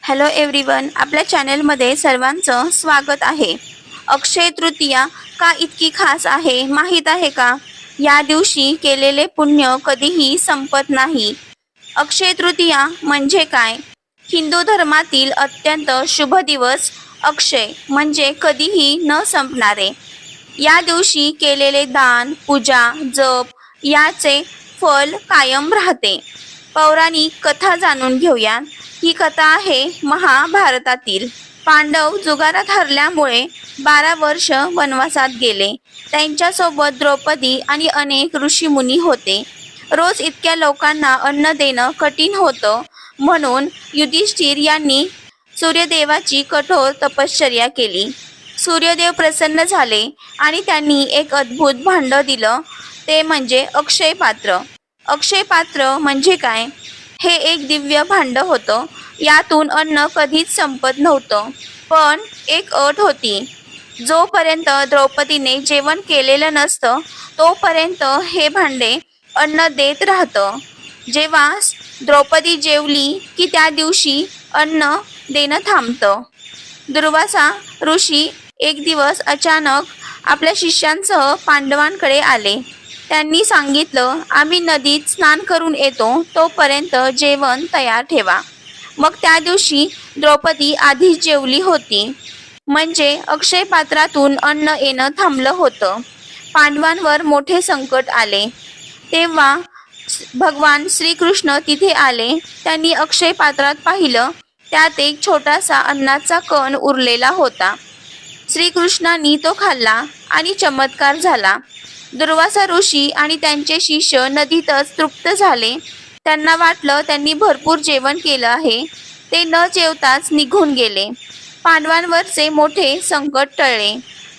Hello everyone, आपल्या चॅनलमध्ये सर्वांचं स्वागत आहे। अक्षय तृतीया का इतकी खास आहे माहीत आहे का? या दिवशी केलेले पुण्य कधीही संपत नाही। अक्षय तृतीया म्हणजे काय? हिंदू धर्मातील अत्यंत शुभ दिवस। अक्षय म्हणजे कधीही न संपणारे। या दिवशी केलेले दान, पूजा, जप याचे फल कायम राहते। पौराणिक कथा जाणून घेऊया। ही कथा आहे महाभारतातील। पांडव जुगारात हरल्यामुळे 12 वर्ष वनवासात गेले। त्यांच्यासोबत द्रौपदी आणि अनेक ऋषीमुनी होते। रोज इतक्या लोकांना अन्न देणं कठीण होतं, म्हणून युधिष्ठिर यांनी सूर्यदेवाची कठोर तपश्चर्या केली। सूर्यदेव प्रसन्न झाले आणि त्यांनी एक अद्भुत भांड दिलं, ते म्हणजे अक्षय पात्र। अक्षय पात्र म्हणजे काय? हे एक दिव्य भांड होतं। यातून अन्न कधीच संपत नव्हतं, पण एक अट होती। जोपर्यंत द्रौपदीने जेवण केलेलं नसतं तोपर्यंत हे भांडे अन्न देत राहतं। जेव्हा द्रौपदी जेवली की त्या दिवशी अन्न देणं थांबतं। दुर्वासा ऋषी एक दिवस अचानक आपल्या शिष्यांसह पांडवांकडे आले। त्यांनी सांगितलं, आम्ही नदीत स्नान करून येतो, तोपर्यंत जेवण तयार ठेवा। मग त्या दिवशी द्रौपदी आधीच जेवली होती, म्हणजे अक्षय पात्रातून अन्न येणं थांबलं होतं। पांडवांवर मोठे संकट आले। तेव्हा भगवान श्रीकृष्ण तिथे आले। त्यांनी अक्षय पात्रात पाहिलं, त्यात एक छोटासा अन्नाचा कण उरलेला होता। श्रीकृष्णांनी तो खाल्ला आणि चमत्कार झाला। दुर्वासा ऋषी आणि त्यांचे शिष्य नदीतच तृप्त झाले। त्यांना वाटलं त्यांनी भरपूर जेवण केलं आहे। ते न जेवताच निघून गेले। पांडवांवरचे मोठे संकट टळले।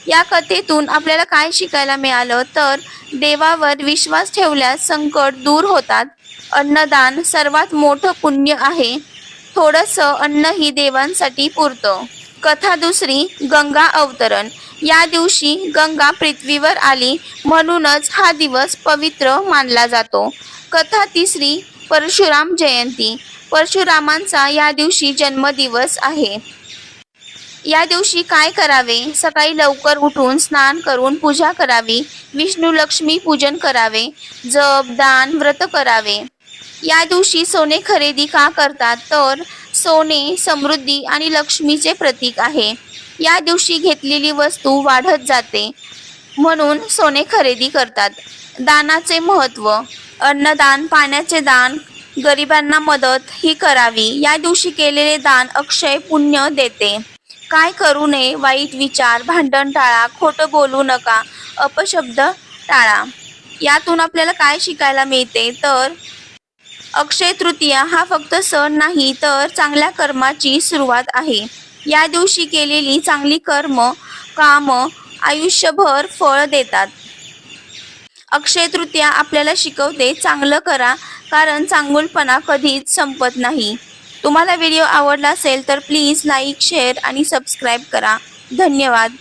या कथेतून आपल्याला काय शिकायला मिळालं तर देवावर विश्वास ठेवल्यास संकट दूर होतात। अन्नदान सर्वात मोठं पुण्य आहे। थोडंसं अन्नही देवांसाठी पुरतं। कथा दुसरी, गंगा अवतरण। या दिवशी गंगा पृथ्वीवर आली, म्हणूनच हा दिवस पवित्र मानला जातो। कथा तिसरी, परशुराम जयंती। परशुरामांचा या दिवशी जन्मदिवस आहे। या दिवशी काय करावे? सकाळी लवकर उठून स्नान करून पूजा करावी। विष्णू लक्ष्मी पूजन करावे। जप, दान, व्रत करावे। या दिवशी सोने खरेदी का करतात तर सोने समृद्धी आणि लक्ष्मीचे प्रतीक आहे। या दिवशी घेतलेली वस्तू वाढत जाते, म्हणून सोने खरेदी करतात। दानाचे महत्त्व। अन्नदान, पाण्याचे दान, गरिबांना मदत ही करावी। या दिवशी केलेले दान अक्षय पुण्य देते। काय करू नये? वाईट विचार, भांडण टाळा, खोटं बोलू नका, अपशब्द टाळा। यातून आपल्याला काय शिकायला मिळते तर अक्षय तृतीया हा फक्त सण नाही तर चांगल्या कर्माची सुरुवात आहे। या दिवशी केलेली चांगली काम आयुष्यभर फळ देतात। अक्षय तृतीया आपल्याला शिकवते, चांगलं करा, कारण चांगुलपणा कधीच संपत नाही। तुम्हाला व्हिडिओ आवडला असेल तर प्लीज लाईक, शेअर आणि सबस्क्राईब करा। धन्यवाद।